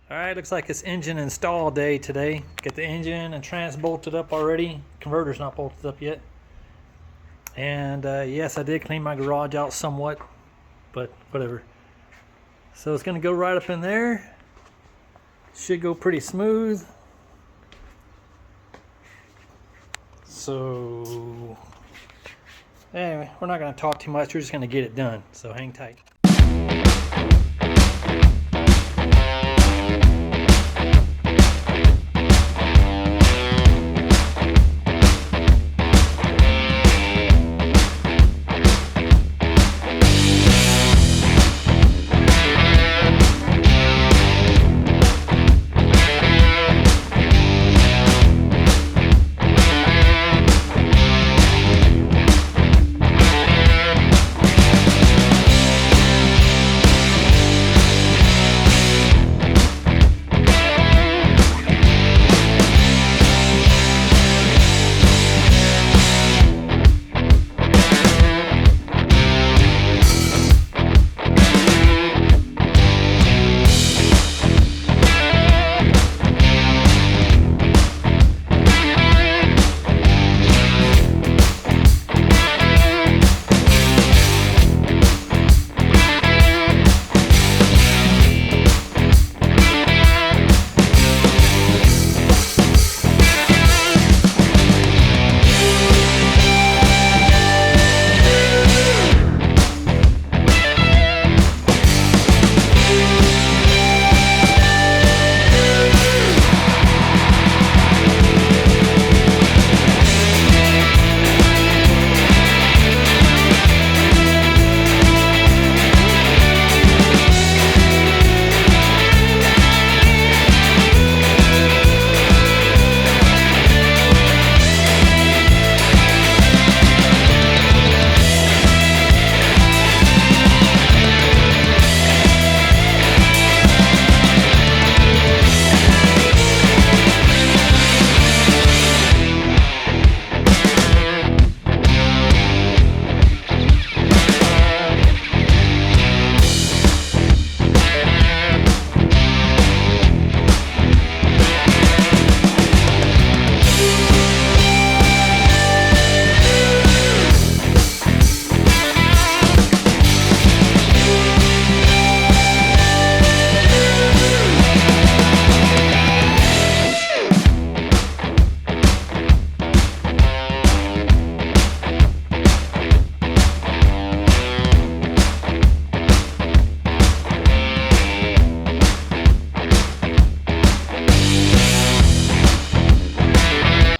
Alright, looks like it's engine install day today. Get the engine and trans bolted up already. Converter's not bolted up yet. And yes, I did clean my garage out somewhat, but whatever. So it's going to go right up in there. Should go pretty smooth. So anyway, we're not going to talk too much. We're just going to get it done. So hang tight.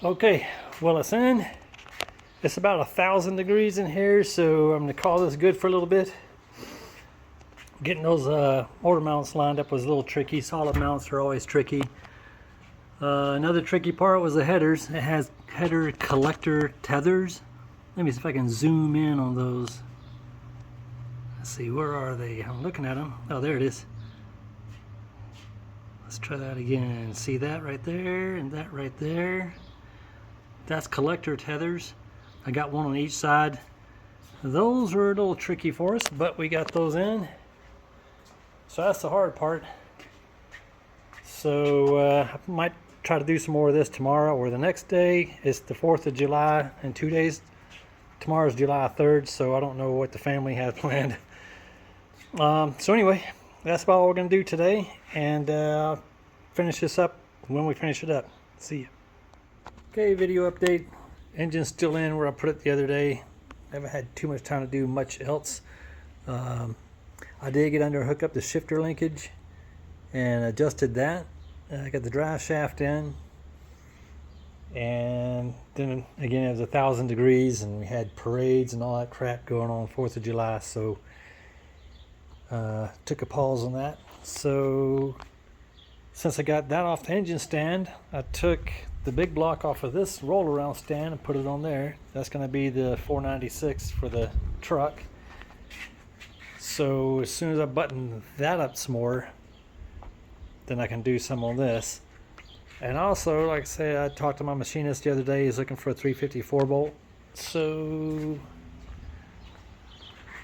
Okay, well, it's in. It's about 1,000 degrees in here, so I'm going to call this good for a little bit. Getting those motor mounts lined up was a little tricky. Solid mounts are always tricky. Another tricky part was the headers. It has header collector tethers. Let me see if I can zoom in on those. Let's see, where are they? I'm looking at them. Oh, there it is. Let's try that again. See that right there and that right there. That's collector tethers. I got one on each side. Those were a little tricky for us, but we got those in. So that's the hard part. So I might try to do some more of this tomorrow or the next day. It's the 4th of July in 2 days. Tomorrow's July 3rd, so I don't know what the family has planned. So anyway, that's about all we're going to do today, and I'll finish this up when we finish it up. See you. Okay, video update. Engine's still in where I put it the other day. Haven't had too much time to do much else. I did get under and hook up the shifter linkage and adjusted that. I got the drive shaft in, and then again it was 1,000 degrees and we had parades and all that crap going on 4th of July, so took a pause on that. So since I got that off the engine stand, I took the big block off of this roll around stand and put it on there. That's going to be the 496 for the truck. So as soon as I button that up some more, then I can do some on this. And also, like I said, I talked to my machinist the other day. He's looking for a 354 bolt. So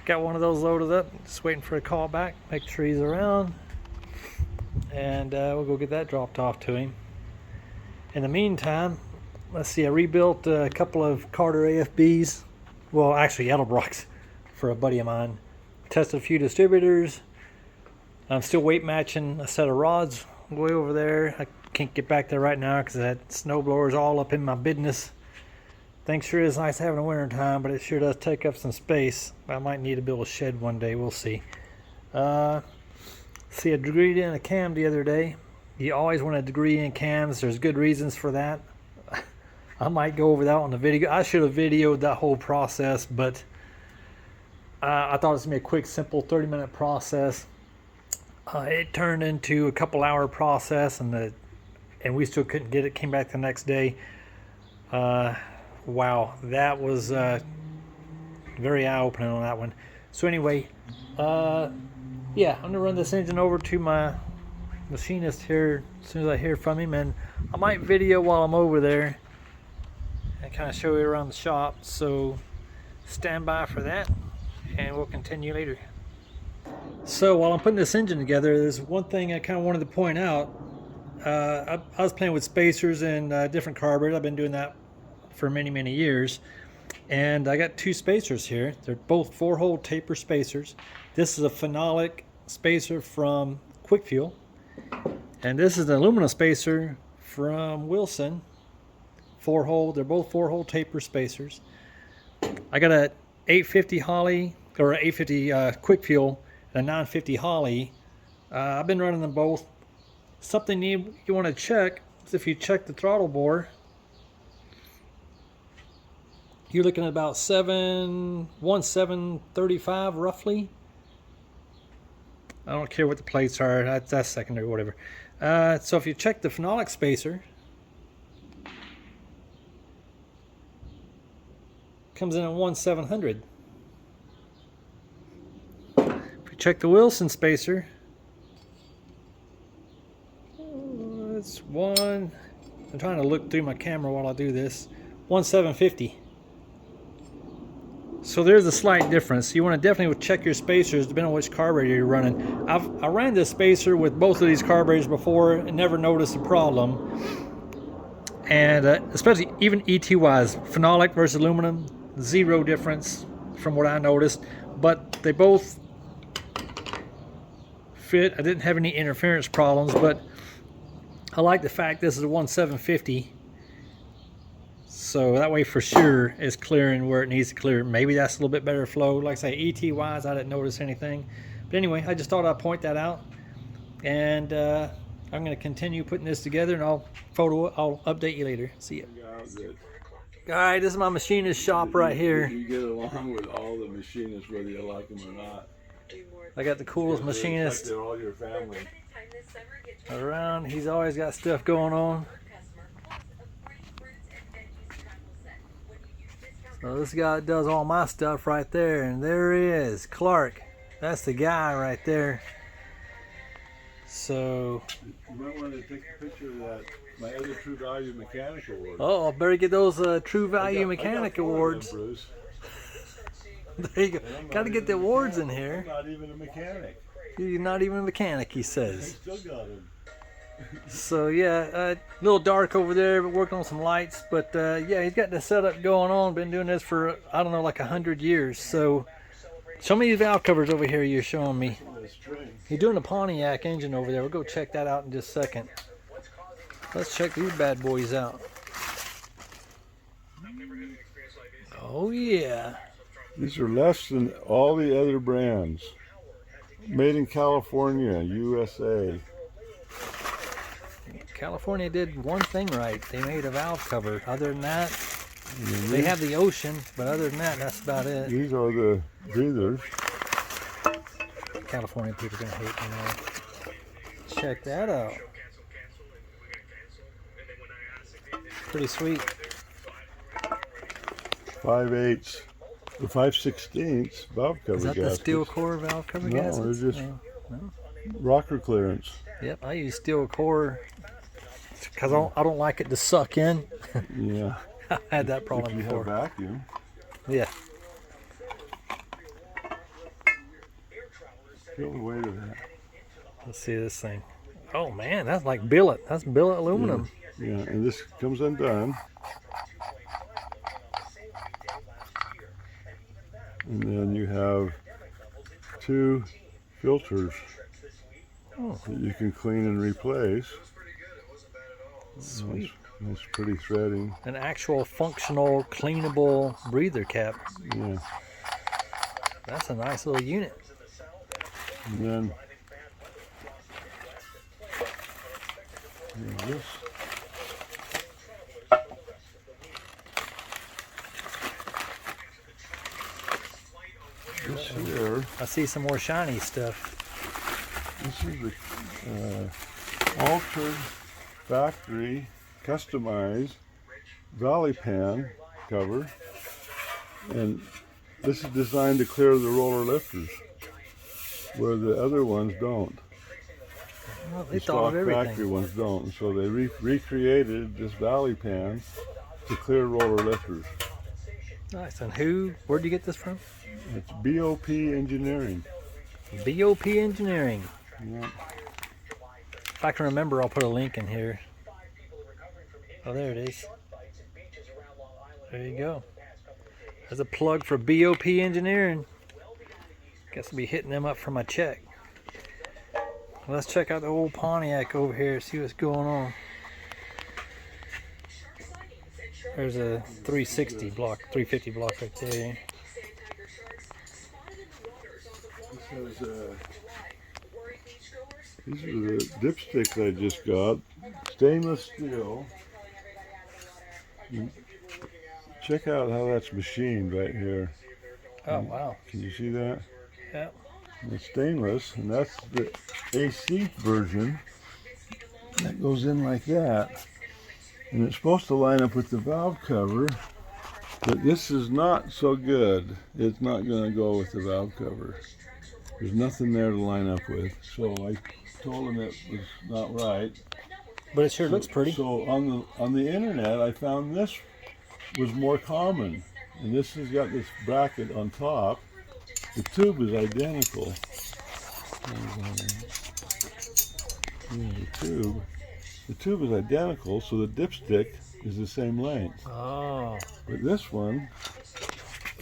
got one of those loaded up, just waiting for a call back, make sure he's around. and we'll go get that dropped off to him. In the meantime, let's see, I rebuilt a couple of Carter AFBs, well actually Edelbrocks, for a buddy of mine. Tested a few distributors. I'm still weight matching a set of rods way over there. I can't get back there right now because that snowblower is all up in my business. Things sure is nice having a winter time, but it sure does take up some space. I might need to build a shed one day, we'll see. See, I degreed in a cam the other day. You always want to degree in cams. There's good reasons for that. I might go over that on the video. I should have videoed that whole process, but I thought it was going to be a quick, simple 30-minute process. It turned into a couple-hour process, and we still couldn't get it. Came back the next day. Wow, that was very eye-opening on that one. So anyway, yeah, I'm going to run this engine over to my machinist here as soon as I hear from him, and I might video while I'm over there and kind of show you around the shop. So stand by for that, and we'll continue later. So while I'm putting this engine together, there's one thing I kind of wanted to point out. I was playing with spacers and different carburetors. I've been doing that for many years, and I got two spacers here. They're both 4-hole taper spacers. This is a phenolic spacer from Quick Fuel, and this is an aluminum spacer from Wilson, 4-hole. They're both 4-hole taper spacers. I got a 850 Holley, or 850 Quick Fuel, and a 950 Holley. I've been running them both. Something you want to check is if you check the throttle bore, you're looking at about 735 roughly. I don't care what the plates are, that's secondary, whatever. So if you check the phenolic spacer, comes in at 1700. If you check the Wilson spacer, it's I'm trying to look through my camera while I do this, 1750. So there's a slight difference. You want to definitely check your spacers depending on which carburetor you're running. I ran this spacer with both of these carburetors before and never noticed a problem. And especially even ET wise, phenolic versus aluminum, zero difference from what I noticed. But they both fit. I didn't have any interference problems, but I like the fact this is a 1750. So that way for sure it's clearing where it needs to clear. Maybe that's a little bit better flow. Like I say, ET wise, I didn't notice anything. But anyway, I just thought I'd point that out. And I'm going to continue putting this together, and I'll update you later. See ya. All right, this is my machinist shop right here. You get along with all the machinists whether you like them or not. I got the coolest machinist all your family around. He's always got stuff going on. So this guy does all my stuff right there, and there he is, Clark. That's the guy right there. So you might want to take a picture of that, my other True Value Mechanic Award. Oh, I better get those True Value Mechanic Awards. Them, Bruce. There you go. Got to get the awards in here. I'm not even a mechanic. You're not even a mechanic, he I says. still got him. So yeah, a little dark over there, but working on some lights. But yeah, he's got the setup going on. Been doing this for, I don't know, like 100 years. So show me these valve covers over here you're showing me. He's doing a Pontiac engine over there. We'll go check that out in just a second. Let's check these bad boys out. Oh yeah. These are less than all the other brands. Made in California, USA. California did one thing right. They made a valve cover. Other than that, they have the ocean, but other than that, that's about it. These are the breathers. California people are gonna hate me now. Check that out. Pretty sweet. 5/8, or 5/16 valve cover Is that gaskets. the steel core valve cover No, gaskets? they're just No. rocker clearance. Yep, I use steel core because I don't like it to suck in. Yeah. I had that problem If you before. have vacuum. Yeah. Feel the weight of that. Let's see this thing. Oh man, that's like billet. That's billet aluminum. Yeah, and this comes undone. And then you have 2 filters that you can clean and replace. Sweet. That's pretty threading. An actual functional, cleanable breather cap. Yeah. That's a nice little unit. And then this. This here. I see some more shiny stuff. This is the altered, factory, customized valley pan cover, and this is designed to clear the roller lifters, where the other ones don't. Well, they The thought stock of everything. factory ones don't, and so they recreated this valley pan to clear roller lifters. Nice. And where'd you get this from? It's BOP Engineering. BOP Engineering. Yeah. If I can remember, I'll put a link in here. Oh, there it is. There you go. There's a plug for BOP Engineering. Guess I'll be hitting them up for my check. Let's check out the old Pontiac over here, see what's going on. There's a 360 block, 350 block right there. This has, these are the dipsticks I just got. Stainless steel. Check out how that's machined right here. Oh, wow. Can you see that? Yeah. It's stainless, and that's the AC version. That goes in like that. And it's supposed to line up with the valve cover, but this is not so good. It's not going to go with the valve cover. There's nothing there to line up with. So I told him it was not right. But it sure looks pretty. So on the internet, I found this was more common, and this has got this bracket on top. The tube is identical. The tube is identical, so the dipstick is the same length. Oh. But this one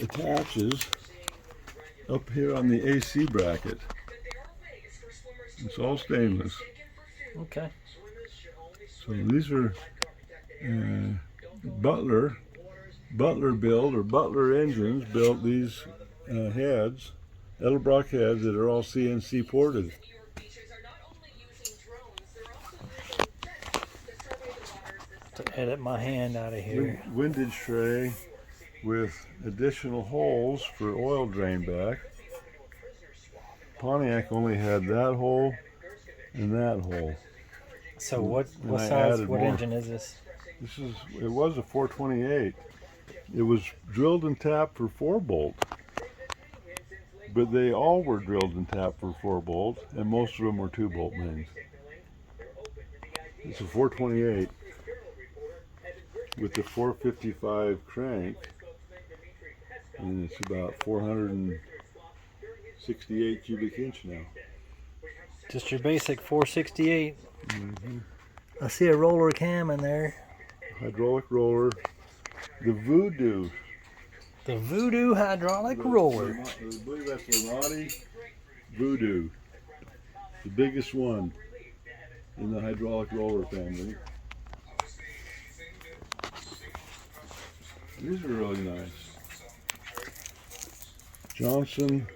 attaches up here on the AC bracket. It's all stainless. Okay. So these are Butler build, or Butler engines built these heads, Edelbrock heads, that are all CNC ported. To edit my hand out of here. Windage tray with additional holes for oil drain back. Pontiac only had that hole and that hole. So what And I size, added what more. engine is this? It was a 428. It was drilled and tapped for 4-bolt. But they all were drilled and tapped for 4-bolt, and most of them were 2-bolt mains. It's a 428 with the 455 crank, and it's about 468 cubic inch now. Just your basic 468. Mm-hmm. I see a roller cam in there. Hydraulic roller. The Voodoo. The Voodoo hydraulic roller. I believe that's the Roddy Voodoo. The biggest one in the hydraulic roller family. These are really nice. Johnson.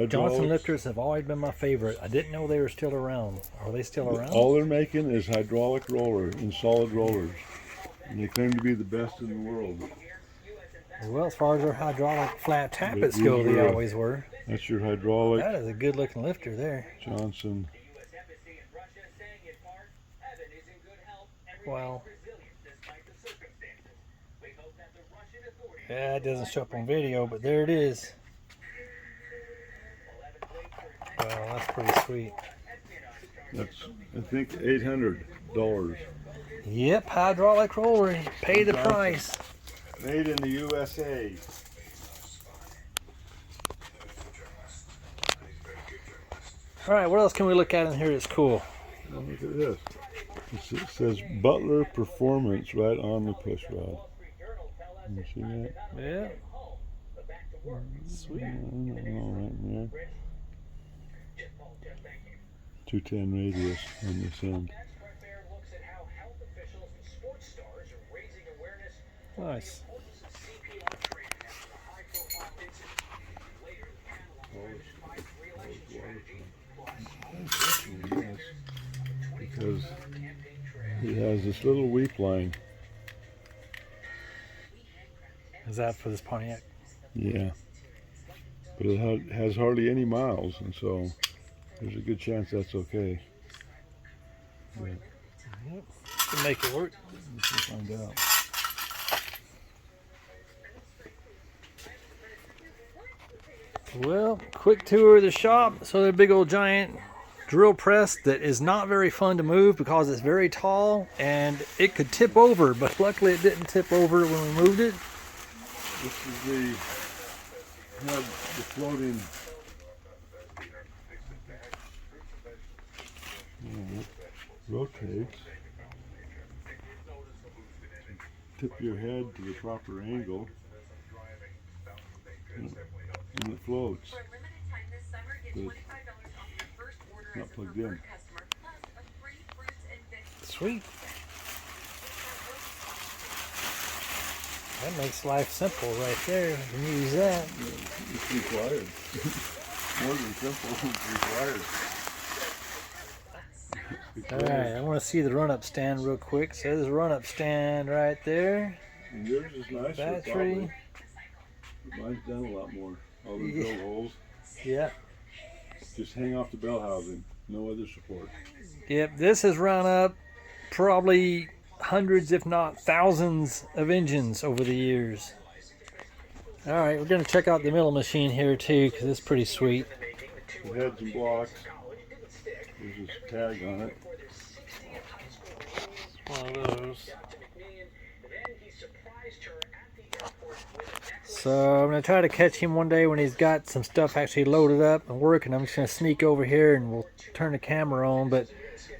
Johnson lifters have always been my favorite. I didn't know they were still around. Are they still around? All they're making is hydraulic roller in solid rollers. And they claim to be the best in the world. Well, as far as their hydraulic flat tappets But go, these they are- always were. That's your hydraulic That is a good looking lifter there. Johnson. Wow. Yeah, it doesn't show up on video, but there it is. Wow, that's pretty sweet. That's, I think, $800. Yep, hydraulic roller. Pay the price. Made in the USA. All right, what else can we look at in here that's cool? Oh, look at this. It says Butler Performance right on the push rod. You see that? Yeah. Sweet. Right there. 210 radius on this end. Nice. Yes, because he has this little weep line. Is that for this Pontiac? Yeah, but it has hardly any miles, and so there's a good chance that's okay. Yeah. Yep. Can make it work. Let's find out. Well, quick tour of the shop. So the big old giant drill press that is not very fun to move because it's very tall and it could tip over, but luckily it didn't tip over when we moved it. This is the floating. Rotates. Tip your head to the proper angle, and it floats. But it's not plugged in. Sweet. That makes life simple right there. You can use that. It's required. More than simple, it's required. Alright, I want to see the run-up stand real quick. So there's a run-up stand right there. And yours is nicer. Battery. Probably. Mine's done a lot more. All the drill holes. Yeah. Just hang off the bell housing. No other support. Yep, this has run up probably hundreds, if not thousands, of engines over the years. Alright, we're going to check out the milling machine here too, because it's pretty sweet. The heads and blocks. There's this tag on it. One of those. So I'm going to try to catch him one day when he's got some stuff actually loaded up and working. I'm just going to sneak over here and we'll turn the camera on. But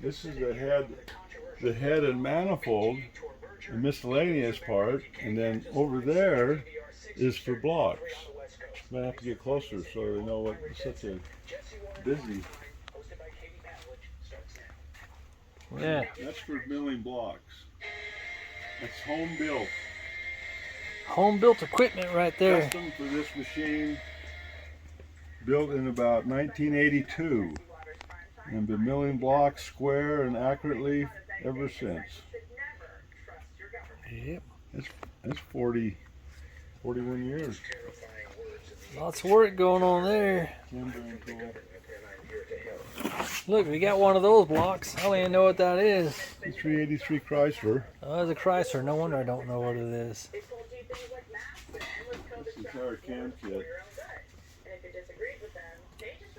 this is the head and manifold, the miscellaneous part, and then over there is for blocks. I'm gonna have to get closer so they know what it's such a busy. Yeah. That's for milling blocks. That's home built. Home built equipment right there. Custom for this machine. Built in about 1982. And been milling blocks square and accurately ever since. Yep. That's 41 years. Lots of work going on there. Timbering tool. Look, we got one of those blocks. I don't even know what that is. 383 Chrysler. Oh, it's a Chrysler. No wonder I don't know what it is. This is our cam kit.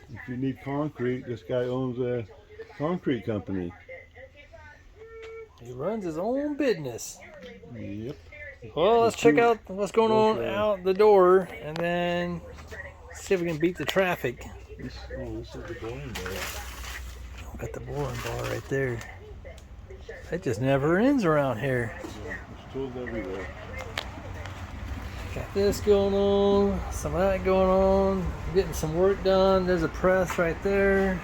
If you need concrete, this guy owns a concrete company. He runs his own business. Yep. Well, let's check out what's going on out the door and then see if we can beat the traffic. This is the boring bar. Got the boring bar right there. It just never ends around here. Yeah, there's tools everywhere. Got this going on, some of that going on, getting some work done. There's a press right there.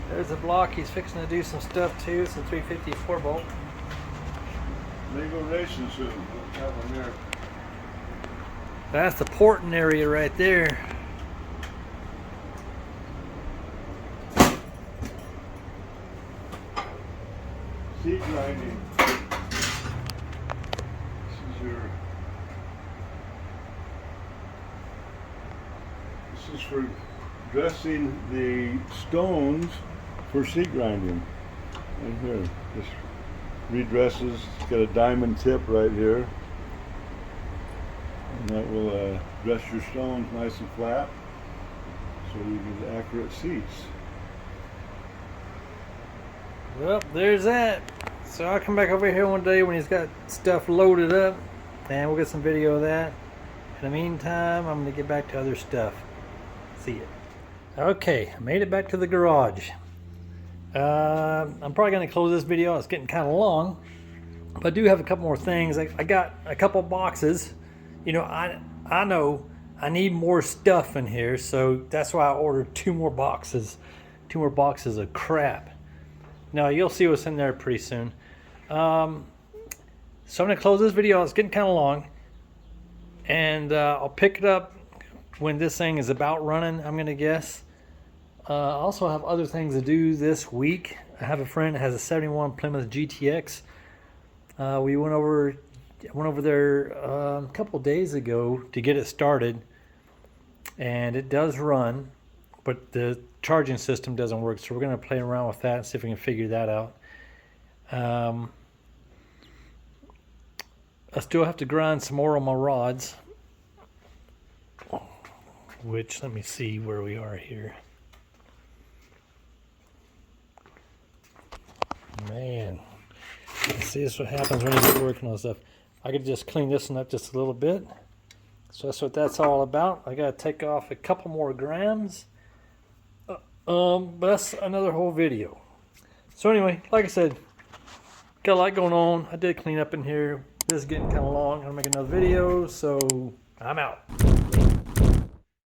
There's a block he's fixing to do some stuff too. It's a 354 bolt. May go racing soon. What's happening there? That's the porting area right there. Seed grinding. This is for dressing the stones for seed grinding. Right here. This redresses. It's got a diamond tip right here. And that will dress your stones nice and flat so you get accurate seats. Well, there's that. So I'll come back over here one day when he's got stuff loaded up and we'll get some video of that. In the meantime, I'm going to get back to other stuff. See ya. Okay, I made it back to the garage. I'm probably going to close this video. It's getting kind of long. But I do have a couple more things. I got a couple boxes. You know, I know I need more stuff in here, so that's why I ordered 2 more boxes. 2 more boxes of crap. Now, you'll see what's in there pretty soon. So I'm going to close this video. It's getting kind of long. And I'll pick it up when this thing is about running, I'm going to guess. I also have other things to do this week. I have a friend that has a 71 Plymouth GTX. We went over there a couple days ago to get it started. And it does run, but the charging system doesn't work. So we're going to play around with that and see if we can figure that out. I still have to grind some more on my rods, which, let me see where we are here. Man, see, this is what happens when you get working on stuff. I could just clean this one up just a little bit. So that's what that's all about. I gotta take off a couple more grams. But that's another whole video. So anyway, like I said, got a lot going on. I did clean up in here. This is getting kind of long. I'm gonna make another video, so I'm out.